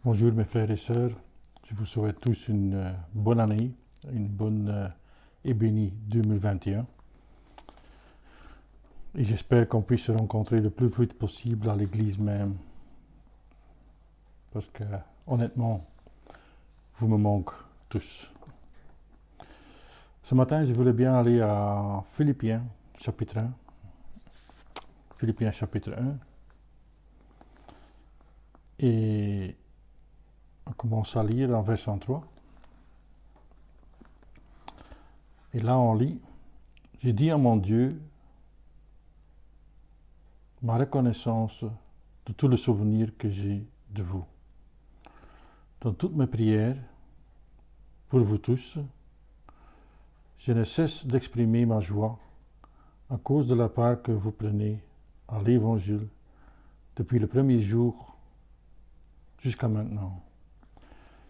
Bonjour mes frères et sœurs, je vous souhaite tous une bonne année, une bonne et bénie 2021. Et j'espère qu'on puisse se rencontrer le plus vite possible à l'église même. Parce que honnêtement, vous me manquez tous. Ce matin, je voulais bien aller à Philippiens chapitre 1. Philippiens chapitre 1. Et on commence à lire en verset 3. Et là, on lit, « J'ai dit à mon Dieu ma reconnaissance de tout le souvenir que j'ai de vous. Dans toutes mes prières, pour vous tous, je ne cesse d'exprimer ma joie à cause de la part que vous prenez à l'Évangile depuis le premier jour jusqu'à maintenant.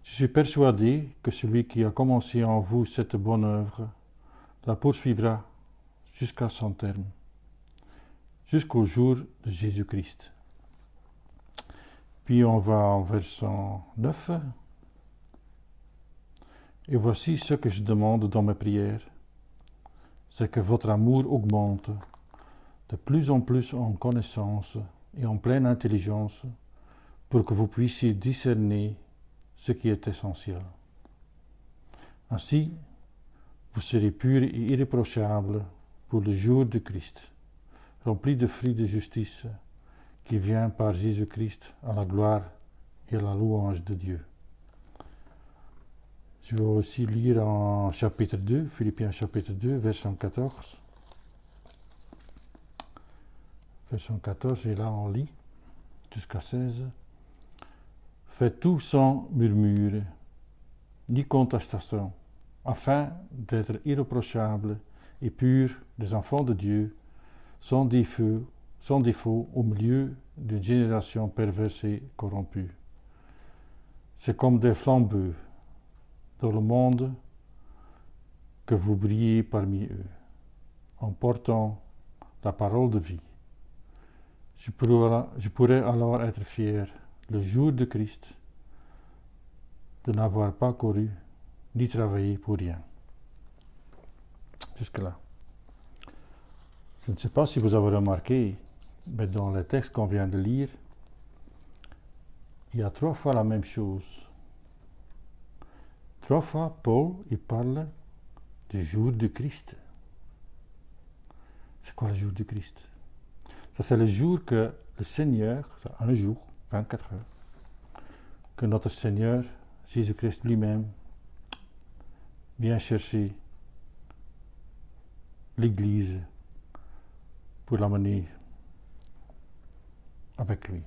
Je suis persuadé que celui qui a commencé en vous cette bonne œuvre la poursuivra jusqu'à son terme, jusqu'au jour de Jésus-Christ. » Puis on va en verset 9. « Et voici ce que je demande dans mes prières, c'est que votre amour augmente de plus en plus en connaissance et en pleine intelligence pour que vous puissiez discerner ce qui est essentiel. Ainsi, vous serez purs et irréprochables pour le jour de Christ, remplis de fruits de justice qui vient par Jésus-Christ à la gloire et à la louange de Dieu. » Je vais aussi lire en chapitre 2, Philippiens chapitre 2, verset 14. Verset 14, et là on lit jusqu'à 16. « Faites tout sans murmure, ni contestation, afin d'être irréprochables et purs des enfants de Dieu, sans défaut au milieu d'une génération perverse et corrompue. C'est comme des flambeaux dans le monde que vous brillez parmi eux, en portant la parole de vie. Je pourrais alors être fier, le jour de Christ, de n'avoir pas couru ni travaillé pour rien. » Jusque-là. Je ne sais pas si vous avez remarqué, mais dans le texte qu'on vient de lire, il y a 3 fois la même chose. 3 fois, Paul, il parle du jour du Christ. C'est quoi le jour du Christ? Ça, c'est le jour que le Seigneur, c'est un jour, 24 heures, que notre Seigneur, Jésus-Christ lui-même, vient chercher l'Église pour l'amener avec lui.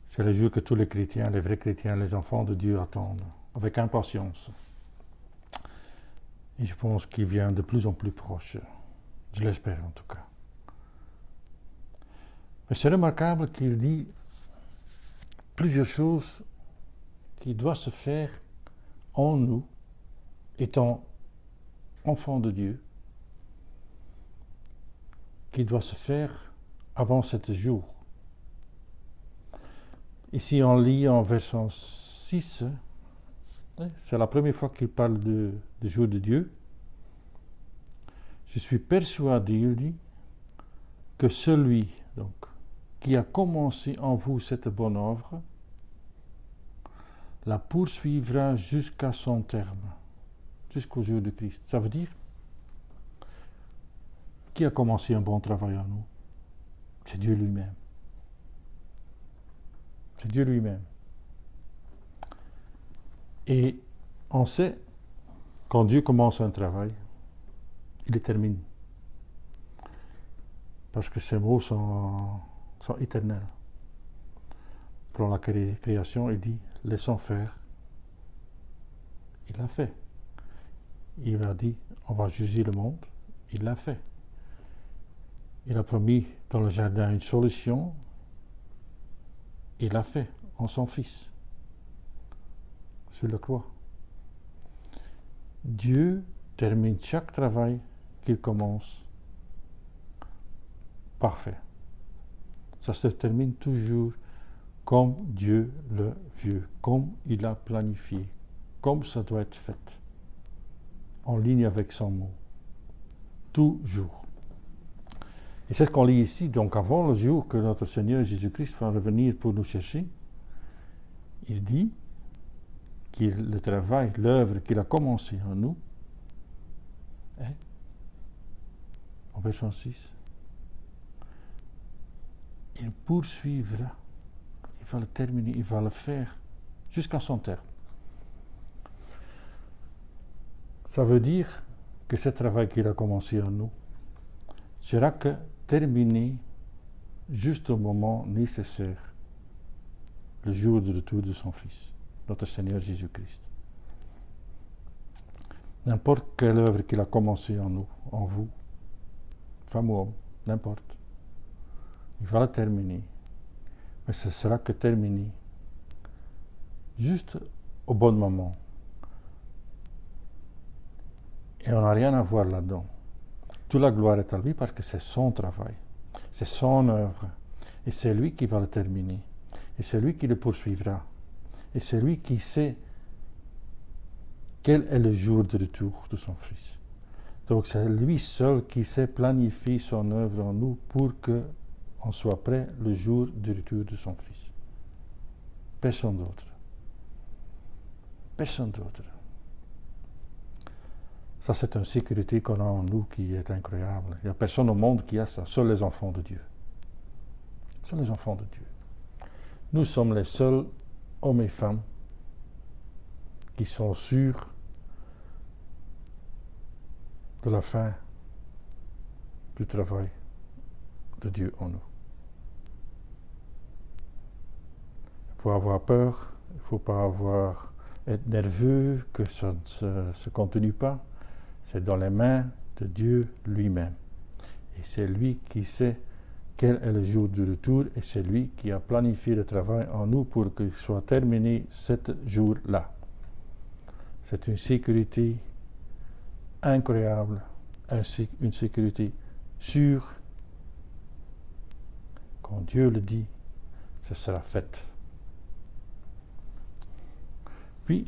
C'est le jour que tous les chrétiens, les vrais chrétiens, les enfants de Dieu attendent, avec impatience. Et je pense qu'il vient de plus en plus proche. Je l'espère en tout cas. Mais c'est remarquable qu'il dit plusieurs choses qui doivent se faire en nous, étant enfants de Dieu, qui doit se faire avant 7 jours. Ici, on lit en verset 6, c'est la première fois qu'il parle du jour de Dieu. Je suis persuadé, il dit, que celui donc, qui a commencé en vous cette bonne œuvre la poursuivra jusqu'à son terme, jusqu'au jour de Christ. Ça veut dire, qui a commencé un bon travail en nous? C'est Dieu lui-même. C'est Dieu lui-même. Et on sait, quand Dieu commence un travail, il le termine. Parce que ces mots sont éternels. Pour la création, il dit, laissons faire. Il l'a fait. Il a dit, on va juger le monde. Il l'a fait. Il a promis dans le jardin une solution. Il l'a fait en son Fils, sur la croix. Dieu termine chaque travail qu'il commence parfait. Ça se termine toujours comme Dieu le veut, comme il a planifié, comme ça doit être fait, en ligne avec son mot, toujours. Et c'est ce qu'on lit ici, donc avant le jour que notre Seigneur Jésus-Christ va revenir pour nous chercher, il dit que le travail, l'œuvre qu'il a commencé en nous, en verset 6, il poursuivra, il va le terminer, il va le faire jusqu'à son terme. Ça veut dire que ce travail qu'il a commencé en nous sera que terminé juste au moment nécessaire, le jour du retour de son Fils, notre Seigneur Jésus-Christ. N'importe quelle œuvre qu'il a commencé en nous, en vous, femme ou homme, n'importe, il va la terminer, mais ce sera que terminé juste au bon moment. Et on n'a rien à voir là-dedans. Toute la gloire est à lui parce que c'est son travail, c'est son œuvre, et c'est lui qui va le terminer, et c'est lui qui le poursuivra, et c'est lui qui sait quel est le jour de retour de son Fils. Donc c'est lui seul qui sait planifier son œuvre en nous pour qu'on soit prêt le jour du retour de son Fils. Personne d'autre. Personne d'autre. Ça, c'est une sécurité qu'on a en nous qui est incroyable. Il n'y a personne au monde qui a ça, seuls les enfants de Dieu. Seuls les enfants de Dieu. Nous sommes les seuls hommes et femmes qui sont sûrs de la fin du travail de Dieu en nous. Il faut avoir peur, il ne faut pas être nerveux, que ça ne se continue pas. C'est dans les mains de Dieu lui-même. Et c'est lui qui sait quel est le jour du retour et c'est lui qui a planifié le travail en nous pour qu'il soit terminé ce jour-là. C'est une sécurité incroyable, une sécurité sûre. Quand Dieu le dit, ce sera fait. Puis,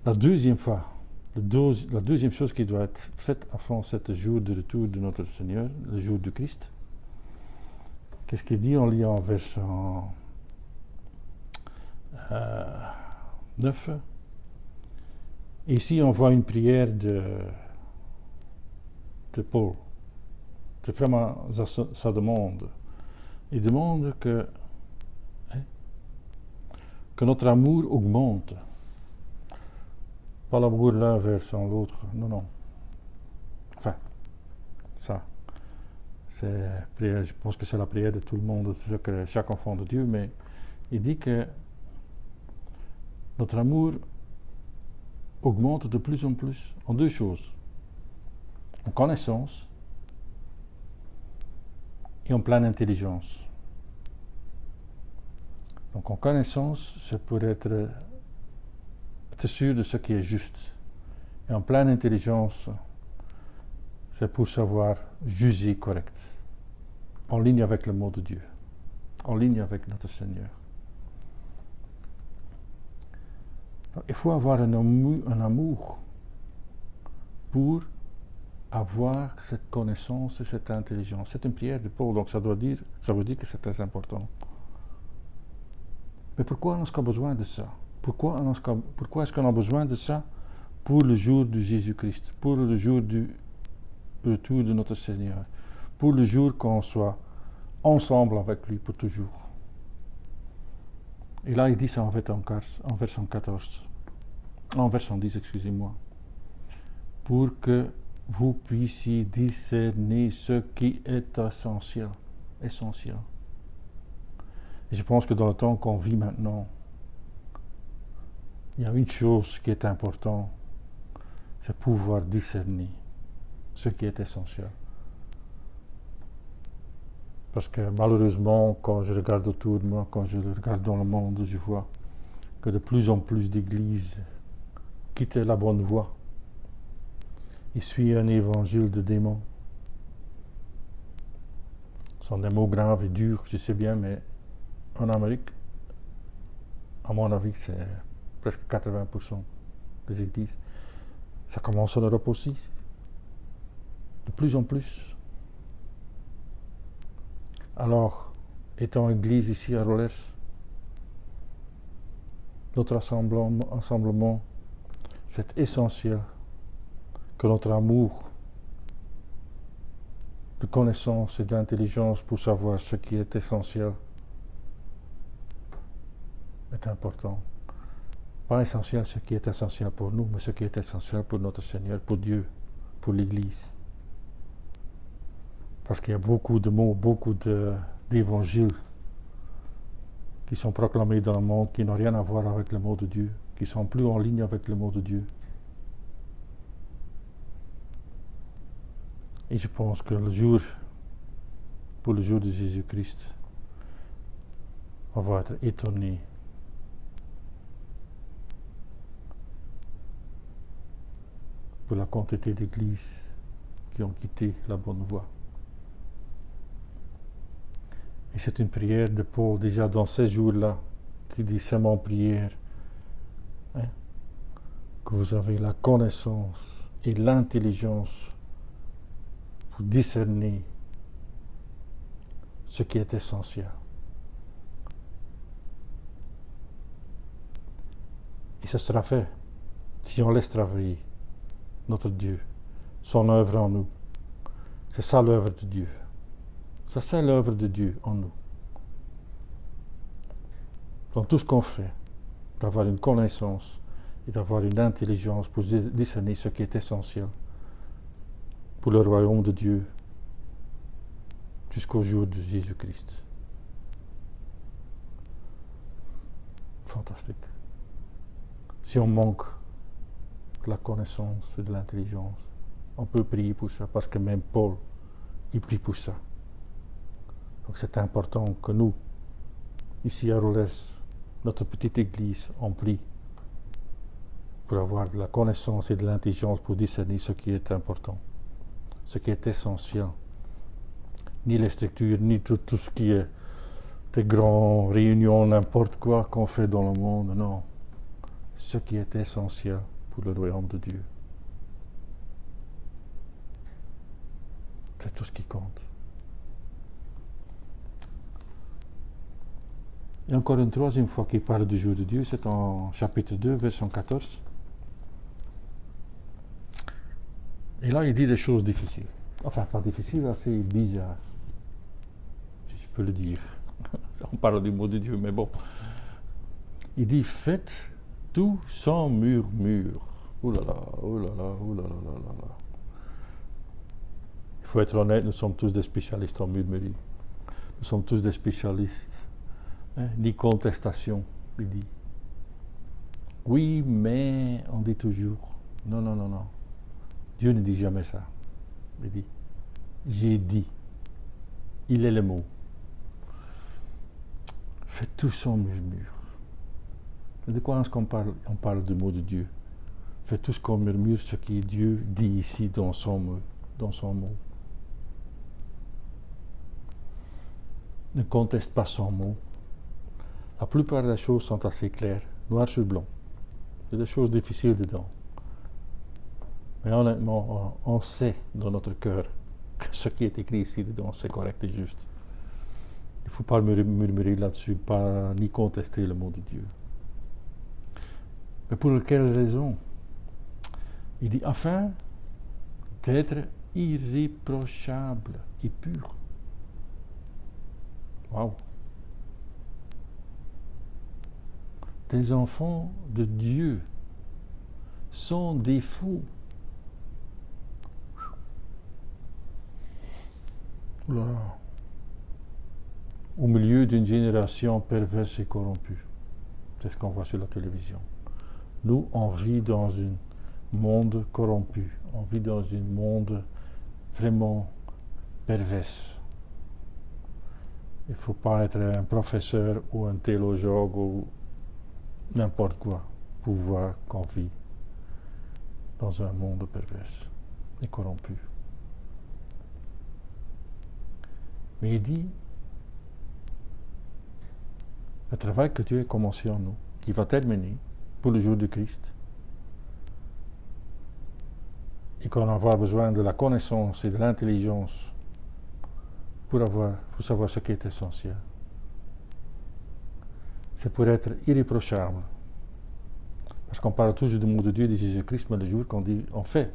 la deuxième chose qui doit être faite avant ce jour de retour de notre Seigneur, le jour du Christ, qu'est-ce qu'il dit? On lit en verset 9. Ici, on voit une prière de Paul. C'est vraiment ça demande. Il demande que notre amour augmente. Pas l'amour l'un vers l'autre, non. Enfin, ça, je pense que c'est la prière de tout le monde, de chaque enfant de Dieu, mais il dit que notre amour augmente de plus en plus en deux choses. En connaissance et en pleine intelligence. Donc en connaissance, c'est pour être sûr de ce qui est juste. Et en pleine intelligence, c'est pour savoir juger correct. En ligne avec le mot de Dieu. En ligne avec notre Seigneur. Donc, il faut avoir un amour pour avoir cette connaissance et cette intelligence. C'est une prière de Paul, donc ça veut dire que c'est très important. Mais pourquoi est-ce qu'on a besoin de ça? Pourquoi est-ce qu'on a besoin de ça pour le jour de Jésus-Christ, pour le jour du retour de notre Seigneur, pour le jour qu'on soit ensemble avec lui pour toujours? Et là, il dit ça en verset 10, excusez-moi, pour que vous puissiez discerner ce qui est essentiel. Et je pense que dans le temps qu'on vit maintenant, il y a une chose qui est importante, c'est pouvoir discerner ce qui est essentiel. Parce que malheureusement, quand je regarde autour de moi, quand je regarde dans le monde, je vois que de plus en plus d'églises quittent la bonne voie et suivent un évangile de démons. Ce sont des mots graves et durs, je sais bien, mais en Amérique, à mon avis, c'est presque 80% des églises. Ça commence en Europe aussi, de plus en plus. Alors, étant église ici à Rollers, notre rassemblement, c'est essentiel que notre amour de connaissance et d'intelligence pour savoir ce qui est essentiel est important. Pas essentiel ce qui est essentiel pour nous, mais ce qui est essentiel pour notre Seigneur, pour Dieu, pour l'Église. Parce qu'il y a beaucoup de mots, beaucoup d'évangiles qui sont proclamés dans le monde, qui n'ont rien à voir avec le mot de Dieu, qui sont plus en ligne avec le mot de Dieu. Et je pense que pour le jour de Jésus-Christ, on va être étonné pour la quantité d'églises qui ont quitté la bonne voie. Et c'est une prière de Paul, déjà dans ces jours-là, qui dit c'est mon prière, que vous avez la connaissance et l'intelligence pour discerner ce qui est essentiel. Et ce sera fait si on laisse travailler notre Dieu, son œuvre en nous. C'est ça l'œuvre de Dieu. Ça, c'est l'œuvre de Dieu en nous. Dans tout ce qu'on fait, d'avoir une connaissance et d'avoir une intelligence pour discerner ce qui est essentiel pour le royaume de Dieu jusqu'au jour de Jésus-Christ. Fantastique. Si on manque de la connaissance et de l'intelligence, on peut prier pour ça, parce que même Paul, il prie pour ça. Donc c'est important que nous, ici à Rollers, notre petite église, on prie pour avoir de la connaissance et de l'intelligence pour discerner ce qui est important, ce qui est essentiel. Ni les structures, ni tout ce qui est des grandes réunions, n'importe quoi qu'on fait dans le monde, non. Ce qui est essentiel pour le royaume de Dieu. C'est tout ce qui compte. Et encore une troisième fois qu'il parle du jour de Dieu, c'est en chapitre 2, verset 14. Et là, il dit des choses difficiles. Enfin, pas difficiles, assez bizarres, si je peux le dire. On parle du mot de Dieu, mais bon. Il dit, faites tout sans murmure. Ouh là là, ouh là là, ouh là là là là. Il faut être honnête, nous sommes tous des spécialistes en murmurie. Nous sommes tous des spécialistes. Ni contestation, il dit. Oui, mais on dit toujours. Non, non, non, non. Dieu ne dit jamais ça. Il dit, j'ai dit. Il est le mot. Faites tout sans murmure. De quoi est-ce qu'on parle? On parle du mot de Dieu. Faites tout ce qu'on murmure, ce que Dieu dit ici dans son mot. Ne conteste pas son mot. La plupart des choses sont assez claires, noir sur blanc. Il y a des choses difficiles dedans. Mais honnêtement, on sait dans notre cœur que ce qui est écrit ici dedans, c'est correct et juste. Il ne faut pas murmurer là-dessus, ni contester le mot de Dieu. Mais pour quelle raison? Il dit, afin d'être irréprochable et pur. Waouh! Des enfants de Dieu, sans défaut. Voilà. Au milieu d'une génération perverse et corrompue. C'est ce qu'on voit sur la télévision. Nous, on vit dans un monde corrompu. On vit dans un monde vraiment pervers. Il ne faut pas être un professeur ou un théologue ou n'importe quoi pour voir qu'on vit dans un monde pervers et corrompu. Mais il dit, Le travail que Dieu a commencé en nous, qui va terminer pour le jour du Christ, et qu'on va avoir besoin de la connaissance et de l'intelligence pour savoir ce qui est essentiel. C'est pour être irréprochable. Parce qu'on parle toujours du mot de Dieu, de Jésus-Christ, mais le jour qu'on dit, on fait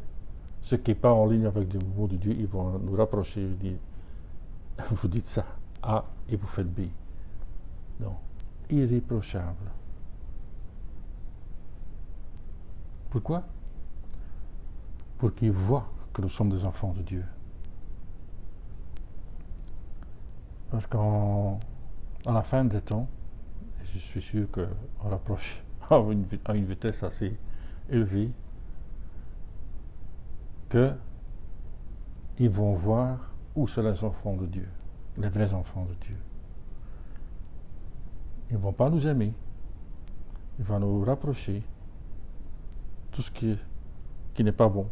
ce qui n'est pas en ligne avec le mot de Dieu, ils vont nous rapprocher et dire, vous dites ça A et vous faites B. Non, irréprochable. Pourquoi? Pour qu'ils voient que nous sommes des enfants de Dieu. Parce qu'à la fin des temps, et je suis sûr qu'on rapproche à une vitesse assez élevée, qu'ils vont voir où sont les enfants de Dieu, les vrais enfants de Dieu. Ils ne vont pas nous aimer, ils vont nous rapprocher tout ce qui n'est pas bon.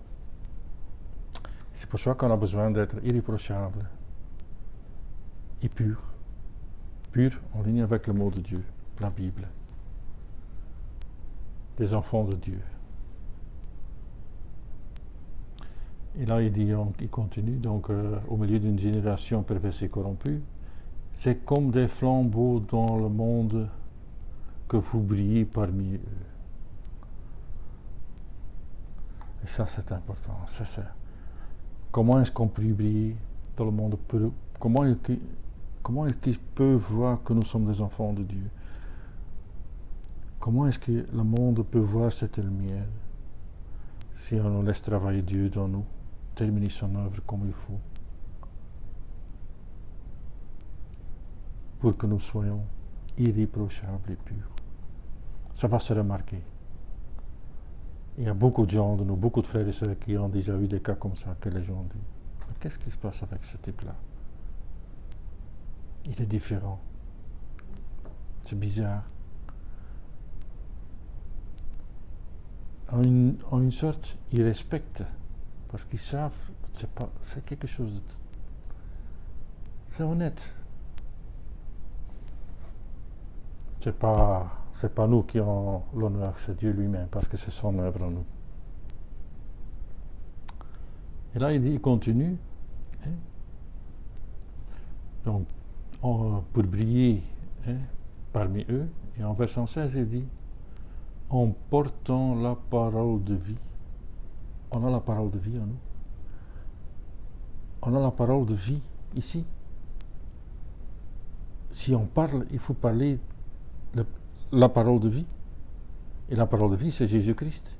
C'est pour ça qu'on a besoin d'être irréprochable et pur en ligne avec le mot de Dieu, la Bible, des enfants de Dieu. Et là, il continue, donc au milieu d'une génération perverse et corrompue, c'est comme des flambeaux dans le monde que vous brillez parmi eux. Et ça, c'est important. Comment est-ce qu'on peut briller dans le monde? Comment est-ce qu'ils peuvent voir que nous sommes des enfants de Dieu? Comment est-ce que le monde peut voir cette lumière si on nous laisse travailler Dieu dans nous, terminer son œuvre comme il faut, pour que nous soyons irréprochables et purs? Ça va se remarquer. Il y a beaucoup de gens de nous, beaucoup de frères et sœurs qui ont déjà eu des cas comme ça, que les gens disent, mais qu'est-ce qui se passe avec ce type-là? Il est différent. C'est bizarre. En une sorte, ils respectent, parce qu'ils savent, c'est quelque chose de... C'est honnête. C'est pas nous qui avons l'honneur, c'est Dieu lui-même, parce que c'est son œuvre en nous. Et là, il continue. Hein? Donc, pour briller parmi eux, et en verset 16, il dit, en portant la parole de vie. On a la parole de vie en nous. On a la parole de vie ici. Si on parle, il faut parler la parole de vie. Et la parole de vie, c'est Jésus-Christ.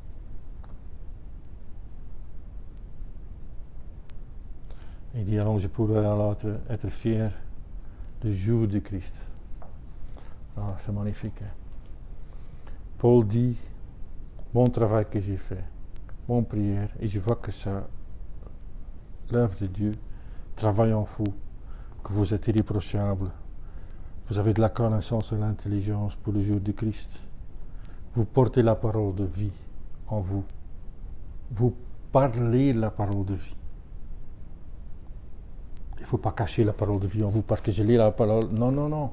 Il dit alors, je pourrais alors être fier du jour du Christ. Ah, c'est magnifique. Hein? Paul dit, bon travail que j'ai fait, bonne prière, et je vois que ça, l'œuvre de Dieu travaille en vous, que vous êtes irréprochable, vous avez de la connaissance et de l'intelligence pour le jour du Christ. Vous portez la parole de vie en vous. Vous parlez la parole de vie. Il ne faut pas cacher la parole de vie en vous parce que je lis la parole. Non, non, non.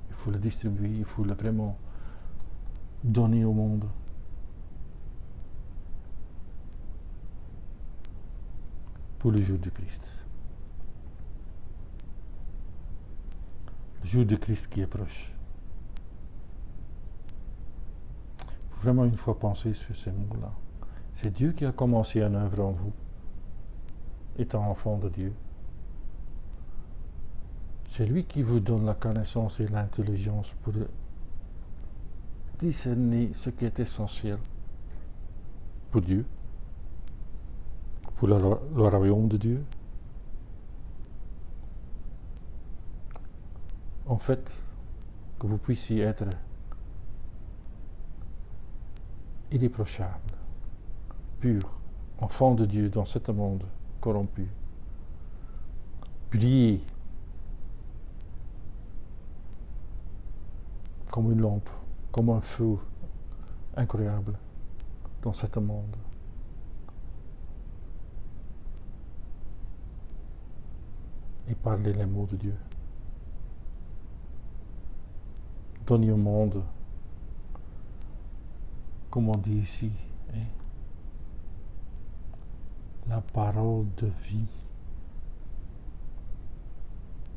Il faut la distribuer, il faut la vraiment donner au monde. Pour le jour du Christ. Le jour du Christ qui est proche. Il faut vraiment une fois penser sur ces mots-là. C'est Dieu qui a commencé une œuvre en vous, étant enfant de Dieu. C'est lui qui vous donne la connaissance et l'intelligence pour discerner ce qui est essentiel pour Dieu, pour le royaume de Dieu. En fait, que vous puissiez être irréprochable, pur, enfant de Dieu dans ce monde corrompu. Briller comme une lampe, comme un feu incroyable dans ce monde. Et parler les mots de Dieu. donné au monde, comme on dit ici, hein, la parole de vie.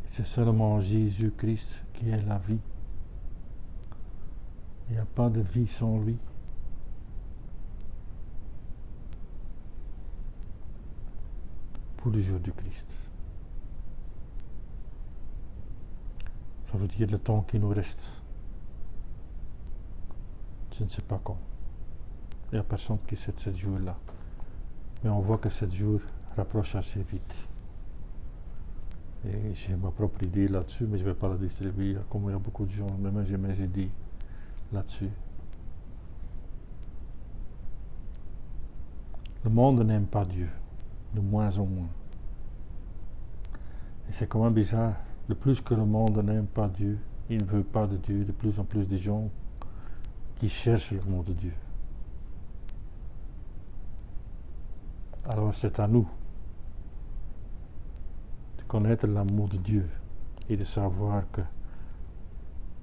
C'est seulement Jésus-Christ qui est la vie. Il n'y a pas de vie sans lui. Pour le jour du Christ. Ça veut dire le temps qui nous reste. Je ne sais pas quand. Il n'y a personne qui sait ce jour-là. Mais on voit que ce jour rapproche assez vite. Et j'ai ma propre idée là-dessus, mais je ne vais pas la distribuer. Comme il y a beaucoup de gens, même j'ai mes idées là-dessus. Le monde n'aime pas Dieu, de moins en moins. Et c'est quand même bizarre. Le plus que le monde n'aime pas Dieu, il ne veut pas de Dieu, de plus en plus de gens qui cherchent le mot de Dieu. Alors c'est à nous de connaître l'amour de Dieu et de savoir que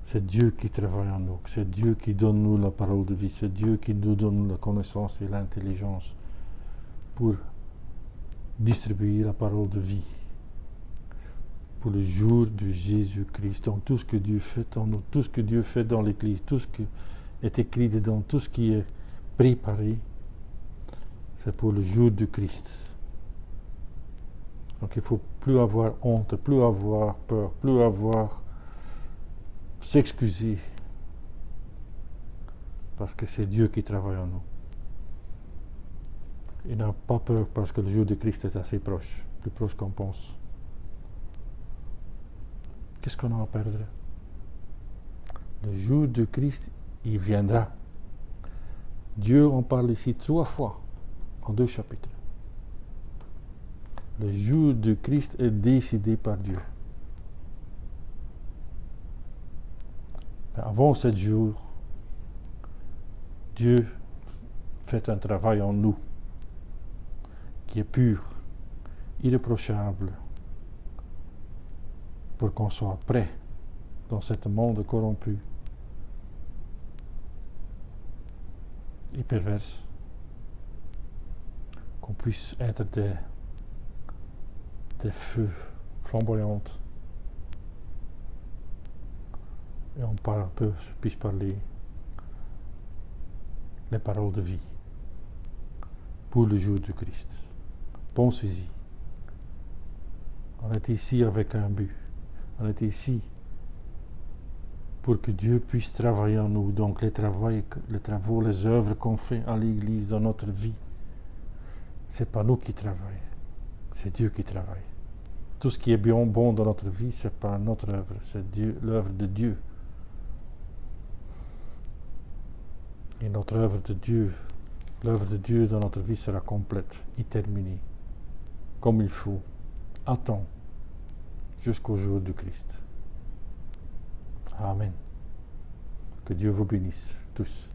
c'est Dieu qui travaille en nous, que c'est Dieu qui donne nous la parole de vie, c'est Dieu qui nous donne la connaissance et l'intelligence pour distribuer la parole de vie pour le jour de Jésus-Christ, dans tout ce que Dieu fait en nous, tout ce que Dieu fait dans l'Église, tout ce qui est écrit dedans, tout ce qui est préparé, c'est pour le jour du Christ. Donc il ne faut plus avoir honte, plus avoir peur, plus avoir s'excuser, parce que c'est Dieu qui travaille en nous. Il n'a pas peur parce que le jour du Christ est assez proche, plus proche qu'on pense. Qu'est-ce qu'on a à perdre? Le jour du Christ, il viendra. Dieu en parle ici 3 fois, en 2 chapitres. Le jour du Christ est décidé par Dieu. Mais avant ce jour, Dieu fait un travail en nous qui est pur, irréprochable, pour qu'on soit prêt dans ce monde corrompu et perverse, qu'on puisse être des feux flamboyants et on puisse parler les paroles de vie pour le jour du Christ. Pensez-y. On est ici avec un but. On est ici pour que Dieu puisse travailler en nous. Donc les travaux, les œuvres qu'on fait à l'Église dans notre vie, c'est pas nous qui travaillons, c'est Dieu qui travaille. Tout ce qui est bien bon dans notre vie, c'est pas notre œuvre, c'est Dieu, l'œuvre de Dieu. Et notre œuvre de Dieu, l'œuvre de Dieu dans notre vie sera complète et terminée, comme il faut, à temps, jusqu'au jour du Christ. Amen. Que Dieu vous bénisse tous.